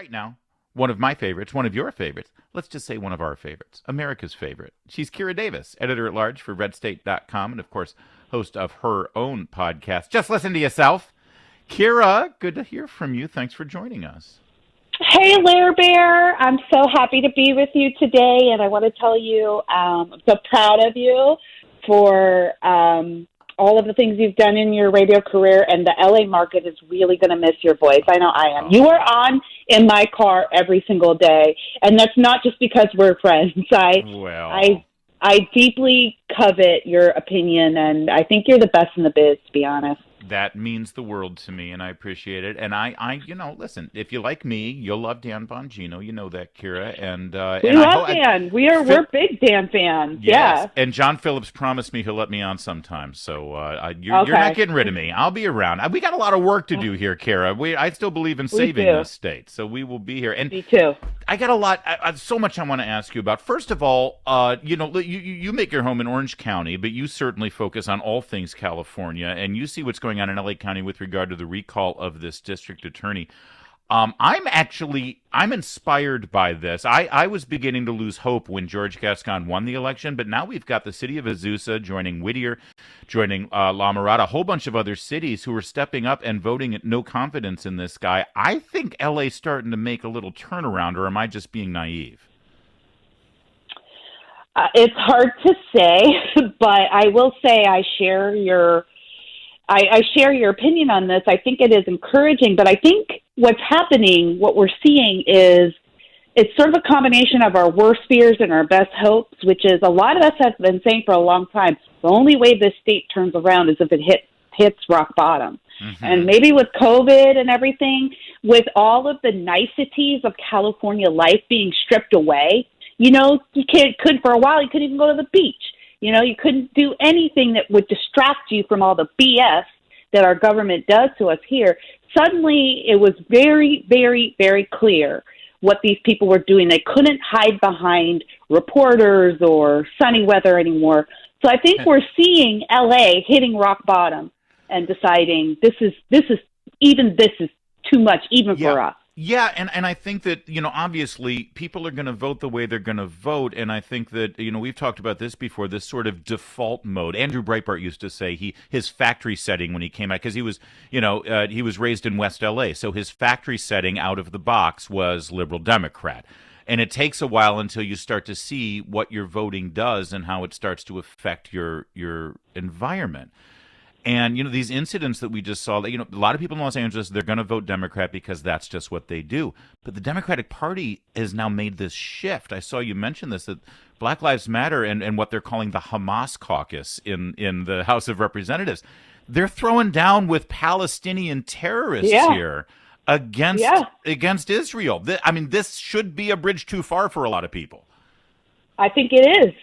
right now, one of my favorites, one of your favorites, let's just say one of our favorites, America's favorite. She's Kira Davis, editor-at-large for Redstate.com, and, of course, host of her own podcast, Just Listen to Yourself. Kira, good to hear from you. Thanks for joining us. Hey, Lair Bear. I'm so happy to be with you today, and I want to tell you I'm so proud of you for all of the things you've done in your radio career, and the LA market is really going to miss your voice. I know I am. You are on in my car every single day, and that's not just because we're friends. I deeply covet your opinion, and I think you're the best in the biz, to be honest. That means the world to me, and I appreciate it. And I listen, if you like me, you'll love Dan Bongino. You know that, Kira. And we love Dan. We're big Dan fans. Yes. Yeah. And John Phillips promised me he'll let me on sometime. So you're not getting rid of me. I'll be around. We got a lot of work to do here, Kira. I still believe in saving this state, so we will be here. And me too. I got a lot, so much I want to ask you about. First of all, you make your home in Orange County, but you certainly focus on all things California, and you see what's going on in LA County with regard to the recall of this district attorney. I'm inspired by this. I was beginning to lose hope when George Gaston won the election, but now we've got the city of Azusa joining Whittier, joining La Mirada, a whole bunch of other cities who are stepping up and voting no confidence in this guy. I think LA's starting to make a little turnaround, or am I just being naive? It's hard to say, but I will say I share your opinion on this. I think it is encouraging, but I think what's happening, what we're seeing is it's sort of a combination of our worst fears and our best hopes, which is a lot of us have been saying for a long time, the only way this state turns around is if it hits rock bottom. Mm-hmm. And maybe with COVID and everything, with all of the niceties of California life being stripped away, for a while, you couldn't even go to the beach. You couldn't do anything that would distract you from all the BS that our government does to us here. Suddenly, it was very, very, very clear what these people were doing. They couldn't hide behind reporters or sunny weather anymore. So I think we're seeing LA hitting rock bottom and deciding this is too much even for us. Yeah, and I think that, obviously people are going to vote the way they're going to vote, and I think that, we've talked about this before, this sort of default mode. Andrew Breitbart used to say his factory setting when he came out, because he was raised in West LA, so his factory setting out of the box was liberal Democrat. And it takes a while until you start to see what your voting does and how it starts to affect your environment. And, these incidents that we just saw, a lot of people in Los Angeles, they're going to vote Democrat because that's just what they do. But the Democratic Party has now made this shift. I saw you mention this, that Black Lives Matter and what they're calling the Hamas Caucus in the House of Representatives, they're throwing down with Palestinian terrorists here against Israel. This should be a bridge too far for a lot of people. I think it is.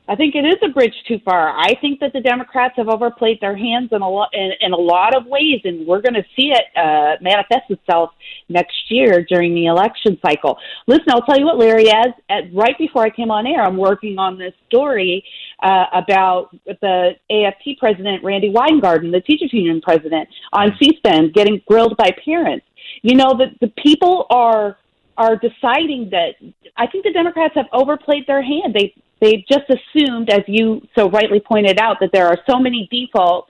I think it is a bridge too far. I think that the Democrats have overplayed their hands in a lot of ways, and we're going to see it manifest itself next year during the election cycle. Listen, I'll tell you what, Larry, right before I came on air, I'm working on this story about the AFT president, Randy Weingarten, the teachers union president, on C-SPAN getting grilled by parents. The people are deciding that I think the Democrats have overplayed their hand. They've just assumed, as you so rightly pointed out, that there are so many default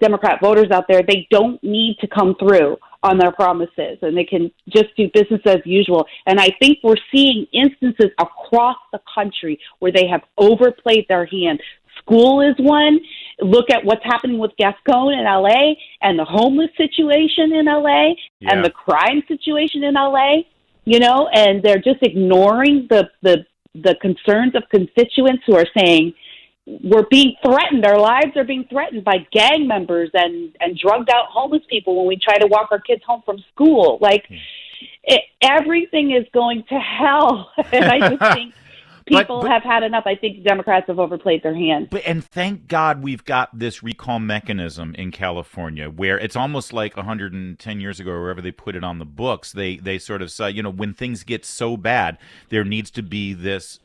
Democrat voters out there, they don't need to come through on their promises, and they can just do business as usual. And I think we're seeing instances across the country where they have overplayed their hand. School is one. Look at what's happening with Gaston in L.A. and the homeless situation in L.A. and the crime situation in L.A., and they're just ignoring the concerns of constituents who are saying we're being threatened. Our lives are being threatened by gang members and drugged out homeless people when we try to walk our kids home from school. Everything is going to hell. And I just think People have had enough. I think Democrats have overplayed their hand. And thank God we've got this recall mechanism in California where it's almost like 110 years ago, or wherever they put it on the books. They sort of say, when things get so bad, there needs to be this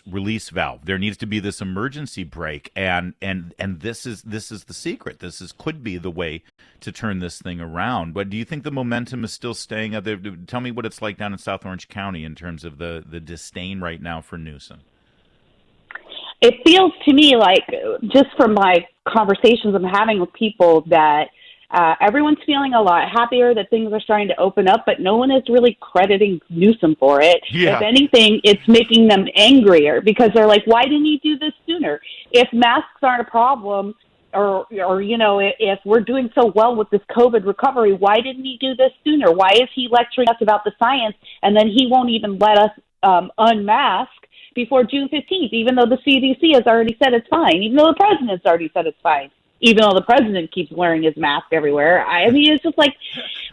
release valve. There needs to be this emergency brake, and this is the secret. Could be the way to turn this thing around. But do you think the momentum is still staying up there? Tell me what it's like down in South Orange County in terms of the disdain right now for Newsom. It feels to me like, just from my conversations I'm having with people, that everyone's feeling a lot happier that things are starting to open up, but no one is really crediting Newsom for it. Yeah. If anything, it's making them angrier because they're like, why didn't he do this sooner? If masks aren't a problem, or if we're doing so well with this COVID recovery, why didn't he do this sooner? Why is he lecturing us about the science, and then he won't even let us unmask before June 15th, even though the CDC has already said it's fine, even though the president's already said it's fine, even though the president keeps wearing his mask everywhere. I mean, it's just like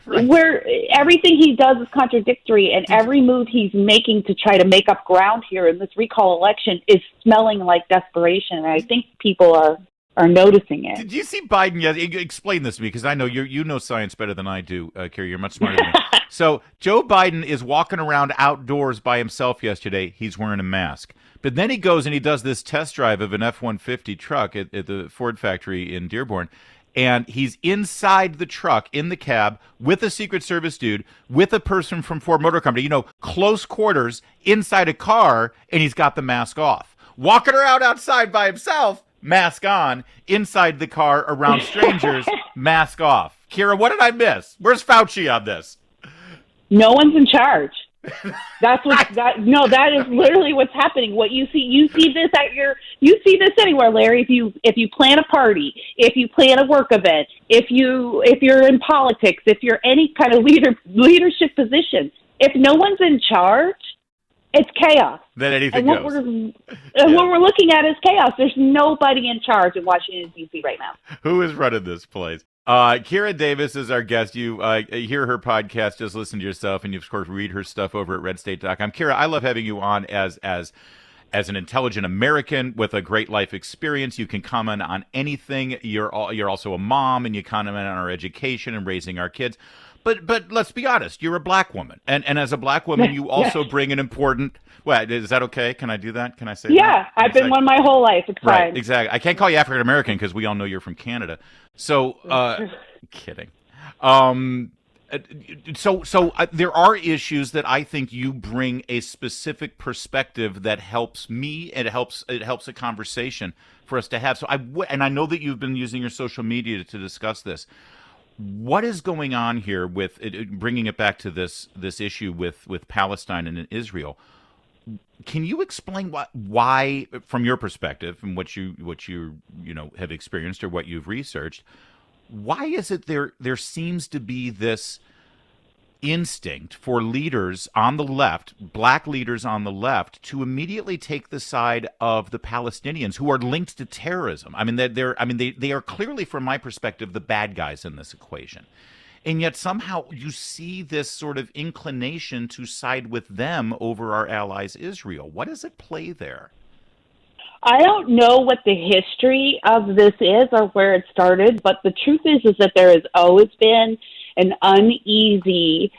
where everything he does is contradictory, and every move he's making to try to make up ground here in this recall election is smelling like desperation, and I think people are noticing it. Did you see Biden? Yeah, explain this to me, because I know you know science better than I do, Carrie. You're much smarter than me. So Joe Biden is walking around outdoors by himself yesterday. He's wearing a mask. But then he goes and he does this test drive of an F-150 truck at the Ford factory in Dearborn. And he's inside the truck, in the cab, with a Secret Service dude, with a person from Ford Motor Company, close quarters, inside a car, and he's got the mask off. Walking around outside by himself, mask on, inside the car around strangers, mask off. Kira, what did I miss? Where's Fauci on this? No one's in charge. That is literally what's happening. What you see this anywhere, Larry. If you plan a party, if you plan a work event, if you're in politics, if you're any kind of leadership position, if no one's in charge, it's chaos. Then anything goes. What we're looking at is chaos. There's nobody in charge in Washington, D.C. right now. Who is running this place? Kira Davis is our guest. You hear her podcast, just listen to yourself, and you, of course, read her stuff over at redstate.com. Kira, I love having you on as an intelligent American with a great life experience. You can comment on anything. You're also a mom, and you comment on our education and raising our kids. But let's be honest, you're a black woman. And as a black woman, you also bring an important... Well, is that okay? Can I do that? Can I say that? Yeah, I've been one my whole life. It's right, fine. Exactly. I can't call you African-American because we all know you're from Canada. So, kidding. So there are issues that I think you bring a specific perspective that helps me, and it helps a conversation for us to have. So and I know that you've been using your social media to discuss this. What is going on here with bringing it back to this issue with Palestine and Israel? Can you explain why, from your perspective and what you have experienced or what you've researched, why is it there seems to be this instinct for leaders on the left, black leaders on the left, to immediately take the side of the Palestinians who are linked to terrorism? I mean, they are clearly, from my perspective, the bad guys in this equation. And yet somehow you see this sort of inclination to side with them over our allies, Israel. What is at play there? I don't know what the history of this is or where it started, but the truth is that there has always been an uneasy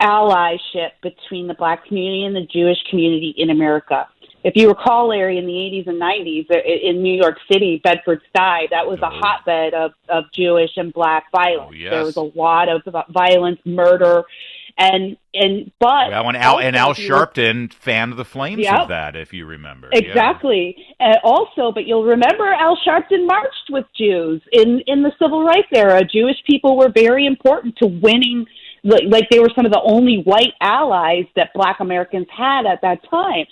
allyship between the black community and the Jewish community in America. If you recall, Larry, in the 80s and 90s, in New York City, Bedford-Stuy, that was a hotbed of Jewish and black violence. Oh, yes. There was a lot of violence, murder, and Al Sharpton fanned the flames of that, if you remember. Exactly. Yeah. But you'll remember Al Sharpton marched with Jews in the civil rights era. Jewish people were very important to winning. Like they were some of the only white allies that black Americans had at that time.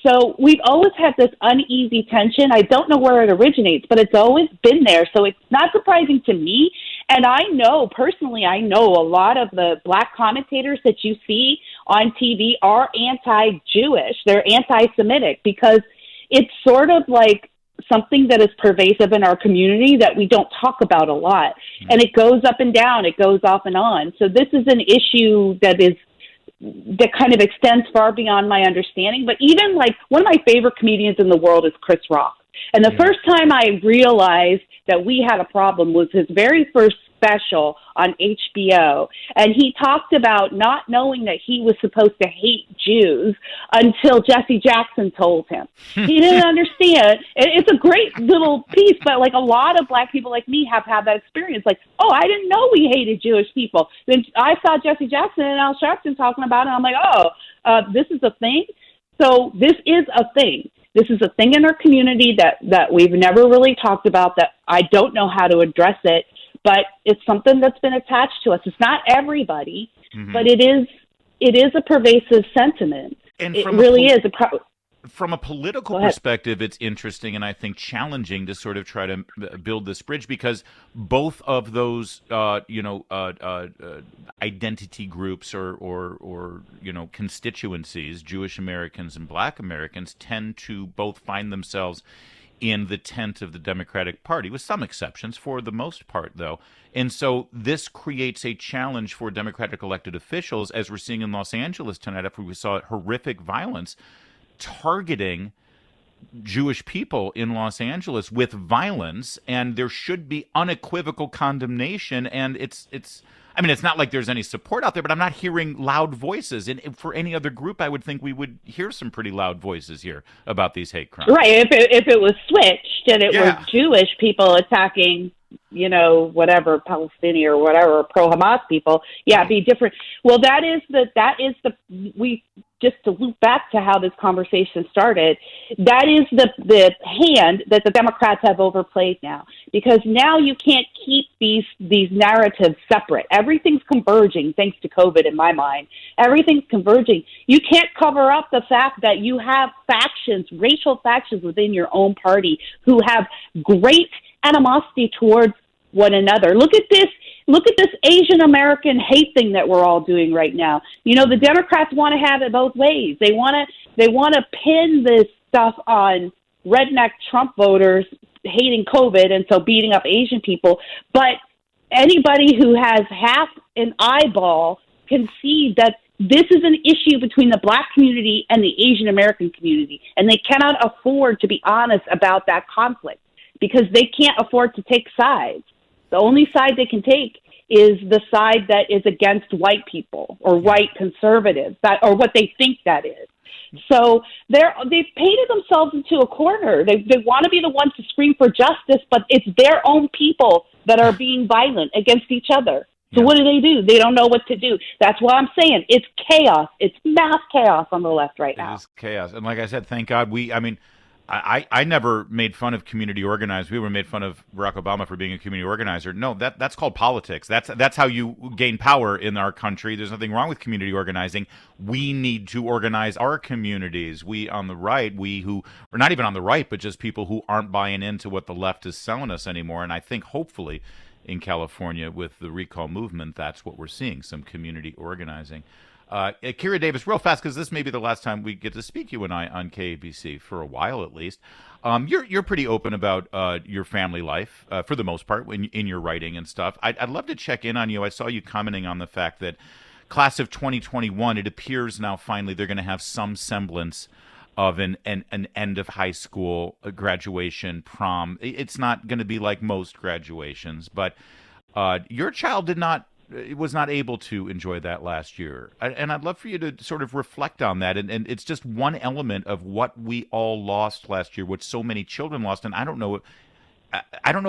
So we've always had this uneasy tension. I don't know where it originates, but it's always been there. So it's not surprising to me. And I know a lot of the black commentators that you see on TV are anti-Jewish. They're anti-Semitic because it's sort of like something that is pervasive in our community that we don't talk about a lot. And it goes up and down. It goes off and on. So this is an issue that is that kind of extends far beyond my understanding. But even like one of my favorite comedians in the world is Chris Rock. And the first time I realized that we had a problem was his very first special on HBO. And he talked about not knowing that he was supposed to hate Jews until Jesse Jackson told him. He didn't understand. It's a great little piece, but like a lot of Black people like me have had that experience. Like, oh, I didn't know we hated Jewish people. Then I saw Jesse Jackson and Al Sharpton talking about it, and I'm like, this is a thing? So this is a thing. This is a thing in our community that we've never really talked about, that I don't know how to address it, but it's something that's been attached to us. It's not everybody, but it is a pervasive sentiment. And it really is. From a political perspective, it's interesting and I think challenging to sort of try to build this bridge, because both of those, identity groups or constituencies, Jewish Americans and Black Americans, tend to both find themselves in the tent of the Democratic Party, with some exceptions for the most part, though. And so this creates a challenge for Democratic elected officials, as we're seeing in Los Angeles tonight after we saw horrific violence targeting Jewish people in Los Angeles with violence, and there should be unequivocal condemnation. And it's not like there's any support out there, but I'm not hearing loud voices. And for any other group, I would think we would hear some pretty loud voices here about these hate crimes. Right. If it was switched and it was Jewish people attacking, whatever, Palestinian or whatever, pro-Hamas people, it'd be different. Well, just to loop back to how this conversation started, that is the hand that the Democrats have overplayed now, because now you can't keep these narratives separate. Everything's converging thanks to COVID, in my mind. Everything's converging. You can't cover up the fact that you have factions, racial factions within your own party who have great animosity towards one another. Look at this Asian American hate thing that we're all doing right now. The Democrats want to have it both ways. They want to pin this stuff on redneck Trump voters hating COVID and so beating up Asian people. But anybody who has half an eyeball can see that this is an issue between the Black community and the Asian American community, and they cannot afford to be honest about that conflict because they can't afford to take sides. The only side they can take is the side that is against white people or white conservatives, or what they think that is. So they've painted themselves into a corner. They want to be the ones to scream for justice, but it's their own people that are being violent against each other. So what do? They don't know what to do. That's what I'm saying. It's chaos. It's mass chaos on the left right now. It is chaos. And like I said, thank God I never made fun of community organizers. We were made fun of Barack Obama for being a community organizer. No, that's called politics. That's how you gain power in our country. There's nothing wrong with community organizing. We need to organize our communities. We on the right, or not even on the right, but just people who aren't buying into what the left is selling us anymore. And I think hopefully in California with the recall movement, that's what we're seeing, some community organizing. Kira Davis, real fast, because this may be the last time we get to speak, you and I, on KABC for a while at least. You're pretty open about your family life for the most part in your writing and stuff. I'd love to check in on you. I saw you commenting on the fact that class of 2021, it appears now finally they're going to have some semblance of an end of high school graduation, prom. It's not going to be like most graduations, but your child was not able to enjoy that last year. And I'd love for you to sort of reflect on that. And it's just one element of what we all lost last year, what so many children lost. And I don't know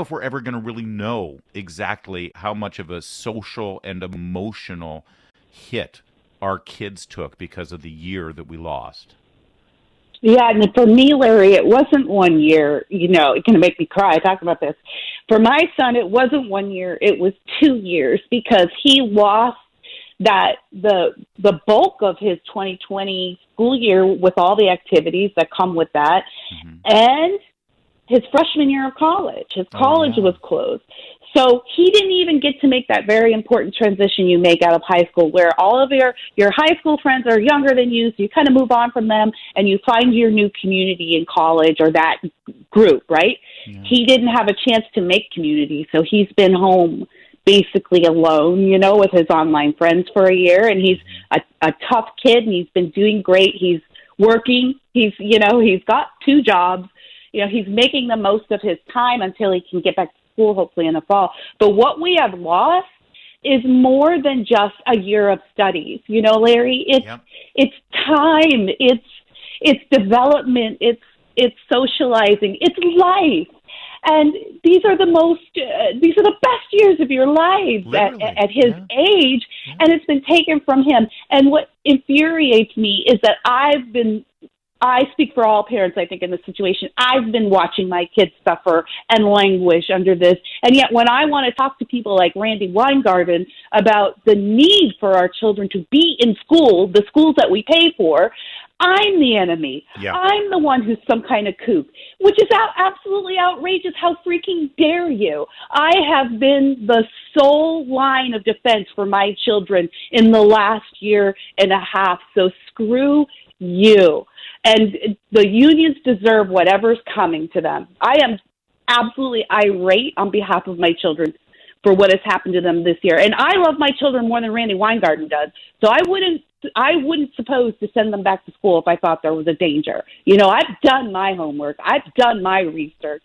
if we're ever going to really know exactly how much of a social and emotional hit our kids took because of the year that we lost. Yeah, and for me, Larry, it wasn't 1 year. It's going to make me cry. I talked about this. For my son, it wasn't 1 year. It was 2 years because he lost the bulk of his 2020 school year with all the activities that come with that, and his freshman year of college. His college was closed. So he didn't even get to make that very important transition you make out of high school, where all of your high school friends are younger than you, so you kind of move on from them, and you find your new community in college or that group, right? Yeah. He didn't have a chance to make community, so he's been home basically alone, with his online friends for a year. And he's a tough kid, and he's been doing great. He's working. He's got 2 jobs. He's making the most of his time until he can get back to school, hopefully in the fall. But what we have lost is more than just a year of studies. Larry, it's time, it's development, it's socializing, it's life. And these are the best years of your life at his age, and it's been taken from him. And what infuriates me is that I speak for all parents, I think, in this situation. I've been watching my kids suffer and languish under this. And yet when I want to talk to people like Randy Weingarten about the need for our children to be in school, the schools that we pay for, I'm the enemy. Yeah. I'm the one who's some kind of kook, which is absolutely outrageous. How freaking dare you? I have been the sole line of defense for my children in the last year and a half. So screw you. And the unions deserve whatever's coming to them. I am absolutely irate on behalf of my children for what has happened to them this year. And I love my children more than Randy Weingarten does. So I wouldn't suppose to send them back to school if I thought there was a danger. I've done my homework. I've done my research.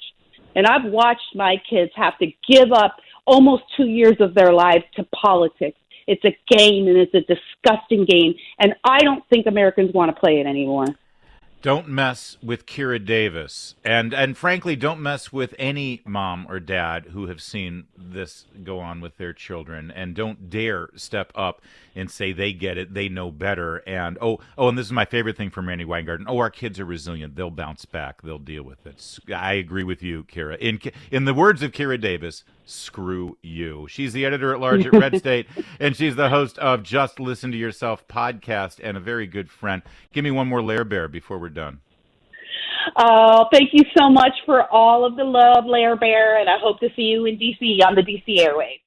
And I've watched my kids have to give up almost 2 years of their lives to politics. It's a game, and it's a disgusting game. And I don't think Americans want to play it anymore. Don't mess with Kira Davis, and frankly, don't mess with any mom or dad who have seen this go on with their children, and don't dare step up and say they get it, they know better, and and this is my favorite thing from Randy Weingarten. Our kids are resilient; they'll bounce back, they'll deal with it. I agree with you, Kira. In the words of Kira Davis, screw you. She's the editor-at-large at Redstate, and she's the host of Just Listen to Yourself podcast, and a very good friend. Give me one more Lair Bear before we're done. Oh, thank you so much for all of the love, Lair Bear, and I hope to see you in D.C. on the D.C. airwaves.